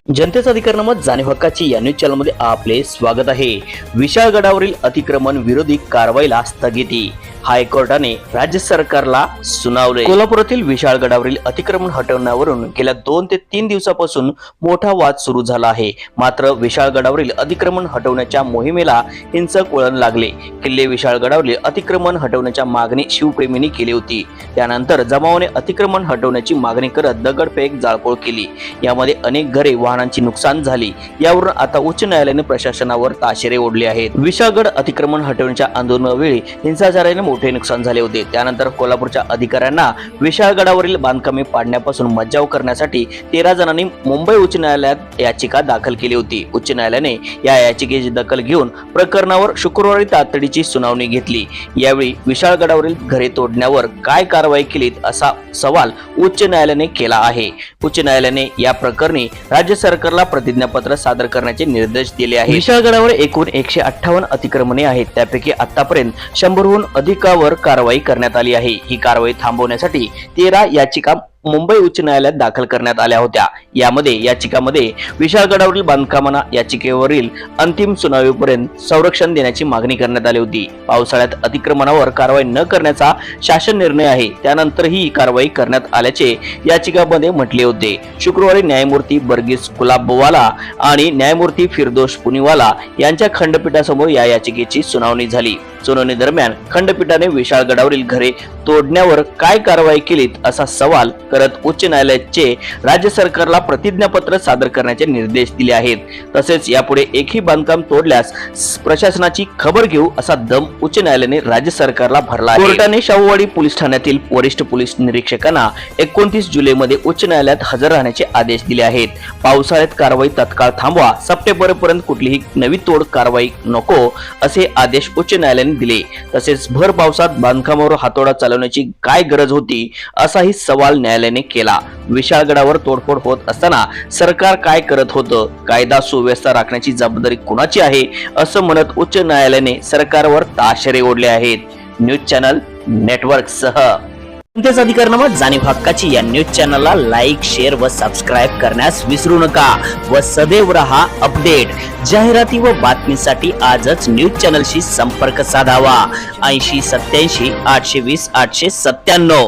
जनतेचा अधिकारनामा जाणीव हक्काची या न्यूज चॅनलमध्ये आपले स्वागत आहे। विशाळगडावरील अतिक्रमण विरोधी कारवाईला स्थगिती, हायकोर्टाने राज्य सरकारला सुनावले। कोल्हापुरातील विशाळगडावरील अतिक्रमण हटवण्यावरून गेल्या 2 ते 3 दिवसापासून मोठा वाद सुरू झाला आहे। मात्र विशाळगडावरील अतिक्रमण हटवण्याच्या मोहिमेला हिंसक वळण लागले। किल्ले विशाळगडावरील अतिक्रमण हटवण्याच्या मागणी शिवप्रेमींनी केली होती। त्यानंतर जमावाने अतिक्रमण हटवण्याची मागणी करत दगडफेक, जाळपोळ केली। यामध्ये अनेक घरे, वाहनांची नुकसान झाली। यावरून आता उच्च न्यायालयाने प्रशासनावर ताशेरे ओढले आहेत। विशाळगड अतिक्रमण हटवण्याच्या आंदोलनावेळी हिंसाचाराने मोठे नुकसान झाले होते। त्यानंतर कोल्हापूरच्या अधिकाऱ्यांना विशाळगडावरील बांधकामे पाडण्यापासून मज्जाव करण्यासाठी 13 जणांनी मुंबई उच्च न्यायालयात याचिका दाखल केली होती। उच्च न्यायालयाने या याचिकेची दखल घेऊन प्रकरणावर शुक्रवारी तातडीची सुनावणी घेतली। यावेळी विशाळगडावरील घरे तोडण्यावर काय कारवाई केली असा सवाल उच्च न्यायालयाने केला आहे। उच्च न्यायालयाने या प्रकरणी राज्य सरकारला प्रतिज्ञापत्र सादर करण्याचे निर्देश दिले आहेत। विशाळगडावर एकूण 158 अतिक्रमणे आहेत। त्यापैकी आतापर्यंत 100हून अधिकावर कारवाई करण्यात आली आहे। ही कारवाई थांबवण्यासाठी 13 याचिका मुंबई उच्च न्यायालयात दाखल करण्यात आल्या होत्या। याचिकामध्ये विशाळगडावरील बांधकामांना याचिकेवरील अंतिम सुनावणीपर्यंत संरक्षण देण्याची मागणी करण्यात आली होती। पावसाळ्यात अतिक्रमणावर कारवाई न करण्याचा शासन निर्णय आहे, त्यानंतरही ही कारवाई करण्यात आल्याचे याचिकामध्ये म्हटले होते। शुक्रवारी न्यायमूर्ती बर्गिस कुलाबवाला आणि न्यायमूर्ती फिरदोस पुनीवाला यांच्या खंडपीठासमोर या याचिकेची सुनावणी झाली। सुनावणी दरम्यान खंडपीठाने विशाळगडावरील घरे तोडण्यावर काय कारवाई केली असा सवाल करत उच्च न्यायालयाचे राज्य सरकारला प्रतिज्ञापत्र सादर करण्याचे निर्देश दिले आहेत। तसेच यापुढे एकही बांधकाम तोडल्यास प्रशासनाची खबर घेऊ असा दम उच्च न्यायालयाने राज्य सरकारला भरला आहे। कोर्टाने शाहूवाडी पोलीस ठाण्यातील वरिष्ठ पोलीस निरीक्षकांना 29 जुलैमध्ये उच्च न्यायालयात हजर राहण्याचे आदेश दिले आहेत। पावसाळ्यात कारवाई तत्काळ थांबवा, सप्टेंबरपर्यंत कुठलीही नवी तोड कारवाई नको असे आदेश उच्च न्यायालयाने दिले। तसेच भर पावसात बांधकामावर हातोडा चालवण्याची काय गरज होती असाही सवाल न्यायालयाने केला। विशाळगडावर तोडफोड होत असताना सरकार काय करत होतं, कायदा सुव्यवस्था राखण्याची जबाबदारी कुणाची आहे असं म्हणत उच्च न्यायालयाने सरकारवर ताशेरे ओढले आहेत। न्यूज चॅनल नेटवर्क सह जनतेचा अधिकारनामा जाणीव हक्काची या न्यूज चॅनलला लाईक, शेअर व सबस्क्राईब करण्यास विसरू नका व सदैव रहा अपडेट। जाहिराती व बातमीसाठी आजच न्यूज चॅनलशी संपर्क साधावा। 80 87 820 897।